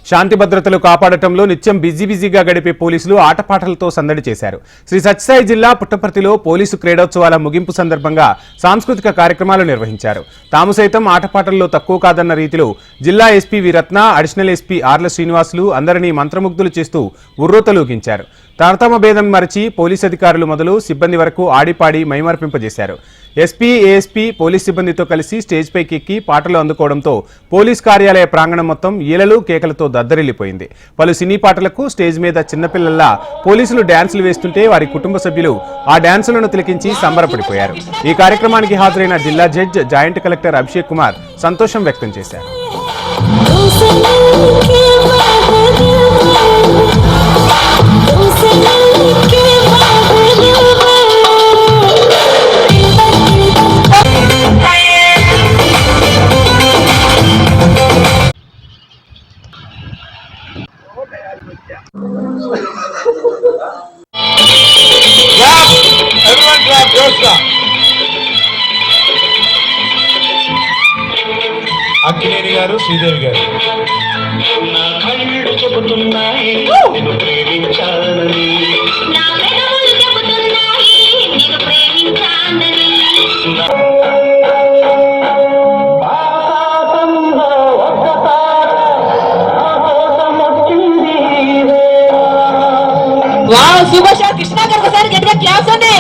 శాంతి భద్రతలు కాపాడటంలో నిత్యం బిజీగా గడిపే పోలీసులు ఆటపాటలతో సందడి చేశారు. శ్రీ సత్యసాయి జిల్లా పుట్టపర్తిలో పోలీసు క్రీడోత్సవాల ముగింపు సందర్భంగా సాంస్కృతిక కార్యక్రమాలు నిర్వహించారు. తాము సైతం ఆటపాటల్లో తక్కువ కాదన్న రీతిలో జిల్లా ఎస్పీ వి రత్న, అడిషనల్ ఎస్పీ ఆర్ల శ్రీనివాసులు అందరినీ మంత్రముగ్ధులు చేస్తూ ఉర్రూతలూగించారు. తారతమ భేదం మరిచి పోలీసు అధికారులు మొదలు సిబ్బంది వరకు ఆడిపాడి మైమర్పింపజేశారు. ఎస్పీ, ఏఎస్పీ పోలీస్ సిబ్బందితో కలిసి స్టేజ్ పైకి ఎక్కి పాటలు అందుకోవడంతో పోలీస్ కార్యాలయ ప్రాంగణం మొత్తం ఈలలు కేకలతో దద్దరిల్లిపోయింది. పలు సినీ పాటలకు స్టేజ్ మీద చిన్నపిల్లల్లా పోలీసులు డ్యాన్సులు వేస్తుంటే వారి కుటుంబ సభ్యులు ఆ డ్యాన్సులను తిలకించి సంబరపడిపోయారు. ఈ కార్యక్రమానికి హాజరైన జిల్లా judge, joint collector Abhishek Kumar సంతోషం వ్యక్తం చేశారు. అక్కినేని గారు, శ్రీదేవి గారు. నా కళ్ళు చెబుతున్నాయి నిన్ను ప్రేమించాలని, నా పెదవులు చెబుతున్నాయి నిన్ను ప్రేమించాలని. వావ్, సూపర్ స్టార్ కృష్ణ గారు ఒకసారి గట్టిగా క్లాస్ అండి.